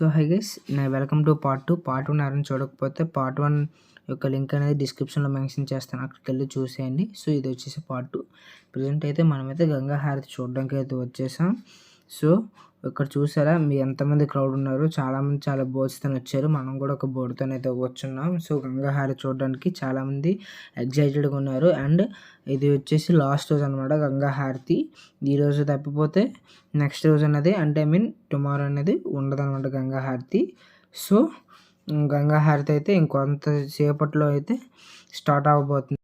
So hi guys, welcome to part 2. Part 1 ఎవరైనా చూడకపోతే part 1 యొక్క లింక్ అనేది డిస్క్రిప్షన్లో మెన్షన్ చేస్తాను, అక్కడికి వెళ్ళి చూసేయండి. సో ఇది వచ్చేసి పార్ట్ 2. ప్రజెంట్ అయితే మనమైతే గంగా హారతి చూడడానికి అయితే వచ్చేసాం. సో ఇక్కడ చూసారా మీ ఎంతమంది క్రౌడ్ ఉన్నారు, చాలామంది చాలా బోట్స్తో వచ్చారు. మనం కూడా ఒక బోట్తో అయితే వచ్చున్నాం. సో గంగా హారతి చూడడానికి చాలామంది ఎగ్జైటెడ్గా ఉన్నారు. అండ్ ఇది వచ్చేసి లాస్ట్ రోజు అనమాట గంగా హారతి. ఈరోజు తప్పిపోతే నెక్స్ట్ రోజు అనేది అంటే టుమారో అనేది ఉండదు అనమాట గంగా హారతి. సో గంగా హారతి అయితే ఇంకొంత సేపట్లో అయితే స్టార్ట్ అవ్వబోతుంది.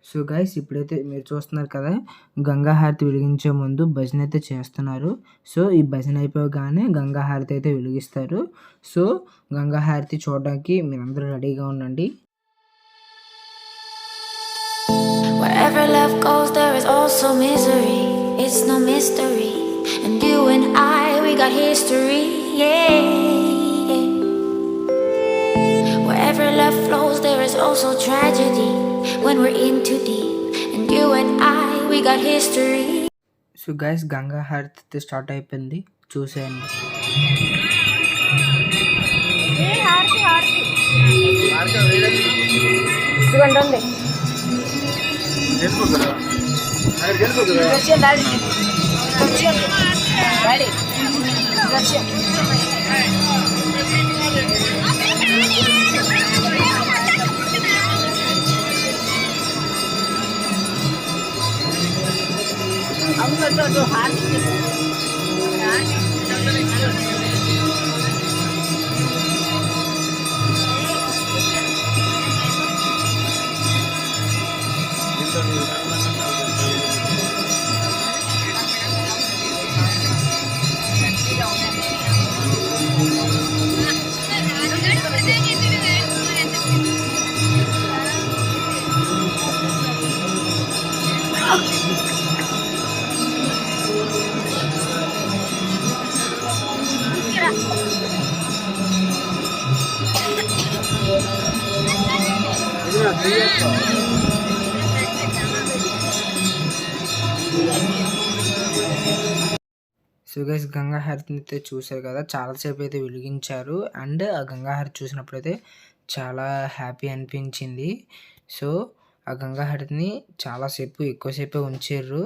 సో గైస్, ఇప్పుడైతే మీరు చూస్తున్నారు కదా, గంగా హారతి వెలిగించే ముందు భజన అయితే చేస్తున్నారు. సో ఈ భజన అయిపోగానే గంగా హారతి అయితే వెలిగిస్తారు. సో గంగా హారతి చూడడానికి మీరందరూ రెడీగా ఉండండి. Wherever love goes, there is also misery. It's no mystery. And you and I, we got history. Yeah. Wherever love flows, there is also tragedy. When we're in too deep, and you and I, we got history. So guys, Ganga హారతి start అయిపోయింది, చూసేయండి. So guys, Ganga హారతిని అయితే చూసారు కదా, చాలాసేపు అయితే వెలిగించారు. And ఆ గంగా హారతి చూసినప్పుడైతే చాలా హ్యాపీ అనిపించింది. సో ఆ గంగా హారతిని చాలాసేపు ఎక్కువసేపే ఉంచారు.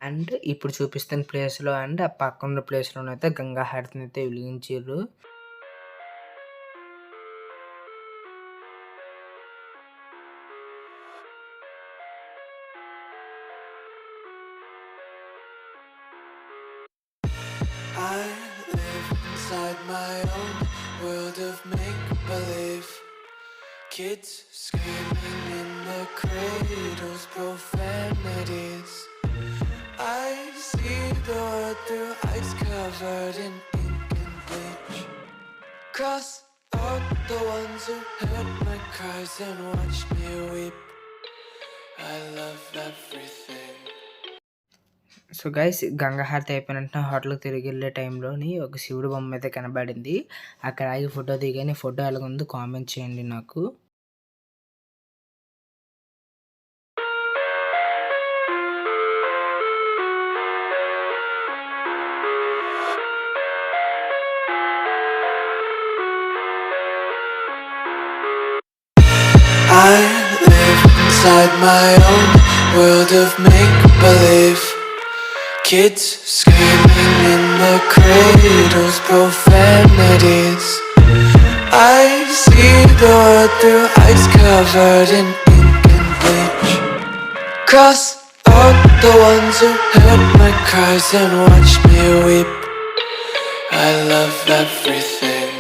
అండ్ ఇప్పుడు చూపిస్తున్న ప్లేస్లో అండ్ ఆ పక్కన ప్లేస్లోనైతే గంగా హారతిని అయితే వెలిగించారు. I live inside my own world of make-believe. Kids screaming in the cradles, profanities. I see the world through ice covered in ink and bleach. Cross out the ones who heard my cries and watched me weep. I love everything. So guys, Ganga హారతి అయిపోయిన హోటల్కి తిరిగి వెళ్ళే టైంలోని ఒక శివుడు బొమ్మ అయితే కనబడింది. అక్కడ ఆగి ఫోటో దిగాని. ఫోటో ఎలాగుందో కామెంట్ చేయండి నాకు. I live inside my own world of make-believe. Kids screaming in the cradles, profanities. I see the world through ice covered in ink and bleach. Cross out the ones who heard my cries and watched me weep. I love everything.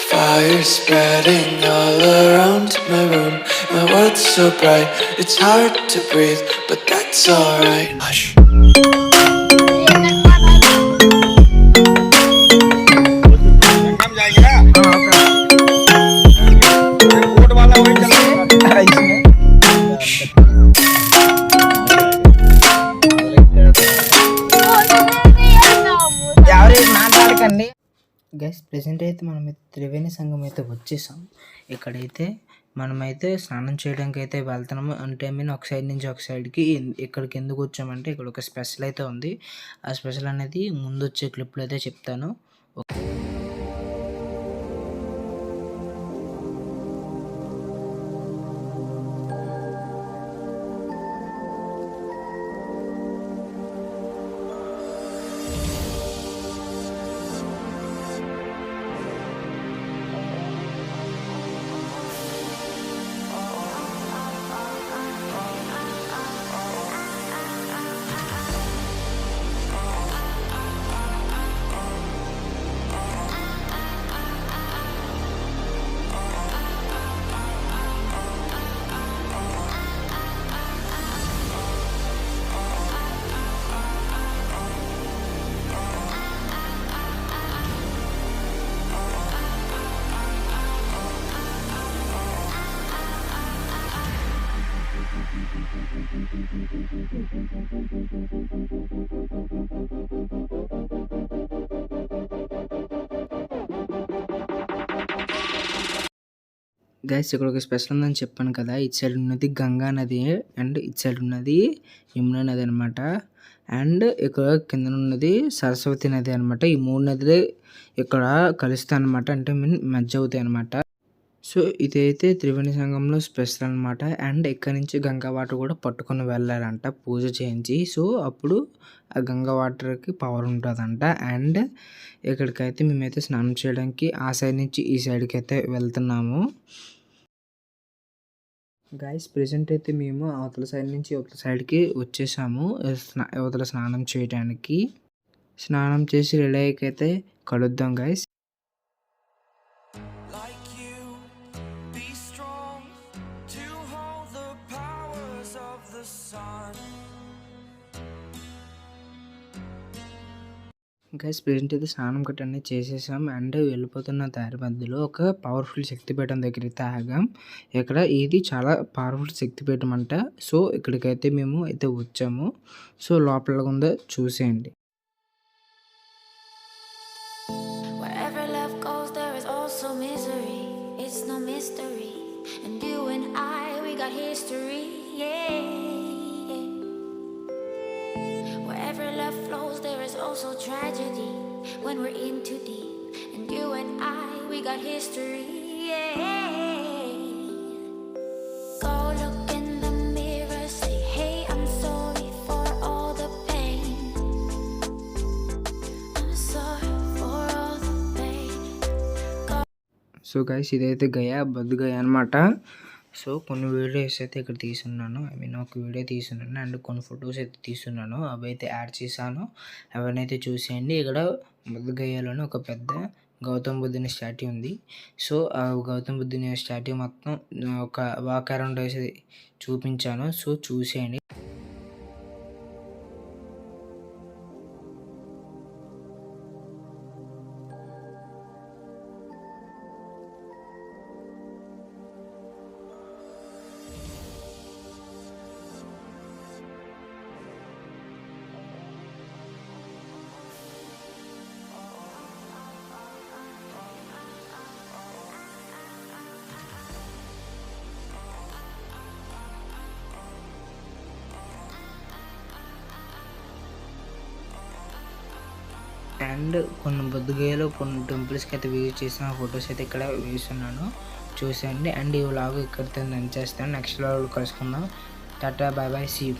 Fire spreading all around my room. My world's so bright, it's hard to breathe, but that's alright. Hush. మాట్లాడకండి guys. Present అయితే మనమైతే త్రివేణి సంఘం అయితే వచ్చేసాం. ఇక్కడైతే మనమైతే స్నానం చేయడానికి అయితే వెళ్తున్నాము. అంటే ఒక సైడ్ నుంచి ఒక సైడ్కి. ఇక్కడికి ఎందుకు వచ్చామంటే ఇక్కడ ఒక స్పెషల్ అయితే ఉంది. ఆ స్పెషల్ అనేది ముందు వచ్చే క్లిప్లో అయితే చెప్తాను. గైస్ ఇక్కడ ఒక స్పెషల్ ఉందని చెప్పాను కదా. ఇటు సైడ్ ఉన్నది గంగా నది అండ్ ఇటు సైడ్ ఉన్నది యమునా నది అనమాట. అండ్ ఇక్కడ కింద ఉన్నది సరస్వతి నది అనమాట. ఈ 3 నదులు ఇక్కడ కలుస్తాయి అనమాట. అంటే మెర్జ్ అవుతాయి అనమాట. సో ఇదైతే త్రివేణి సంఘంలో స్పెషల్ అనమాట. అండ్ ఇక్కడ నుంచి గంగా వాటర్ కూడా పట్టుకొని వెళ్ళాలంట పూజ చేయించి. సో అప్పుడు ఆ గంగా వాటర్కి పవర్ ఉంటుందంట. అండ్ ఇక్కడికైతే మేమైతే స్నానం చేయడానికి ఆ సైడ్ నుంచి ఈ సైడ్కి అయితే వెళ్తున్నాము. గైస్ ప్రెజెంట్ అయితే మేము అవతల సైడ్ నుంచి అవతల సైడ్కి వచ్చేసాము అవతల స్నానం చేయడానికి. స్నానం చేసి రెడీ అయితే కలుద్దాం గైస్. గైస్ ప్రెజెంట్ అయితే స్నానం గట్ట అన్నీ చేసేసాం. అండ్ వెళ్ళిపోతున్న దారి మధ్యలో ఒక పవర్ఫుల్ శక్తిపీఠం దగ్గరికి ఆగాం. ఇక్కడ ఇది చాలా పవర్ఫుల్ శక్తిపీఠం అంట. సో ఇక్కడికైతే మేము అయితే వచ్చాము. సో లోపల ఉందో చూసేయండి. Also tragedy when we're in too deep, and you and I, we got history, yeah. Go look in the mirror, say hey, I'm sorry for all the pain, I'm sorry for all the pain. So guys ఇదైతే బద్దు గయా అనమాట. So కొన్ని videos అయితే ఇక్కడ తీసున్నాను. ఒక video తీసున్నాను and కొన్ని photos అయితే తీసున్నాను. అవి అయితే యాడ్ చేశాను. అవన్నీ అయితే చూసేయండి. ఇక్కడ బుద్ధగయాలోనే ఒక పెద్ద గౌతమ్ బుద్ధుని స్టాట్యూ ఉంది. సో ఆ గౌతమ్ బుద్ధుని స్టాట్యూ మొత్తం ఒక వాక్ అరౌండ్ వేసి చూపించాను. సో చూసేయండి. అండ్ కొన్ని బుద్ధగయలో కొన్ని టెంపుల్స్కి అయితే విజిట్ చేసిన ఫొటోస్ అయితే ఇక్కడ వేస్తున్నాను చూసేయండి. అండ్ ఈ వ్లాగ్ ఇక్కడితో నేను చేస్తాను. నెక్స్ట్ వ్లాగ్ కలుసుకుందాం. Tata, bye bye, see you.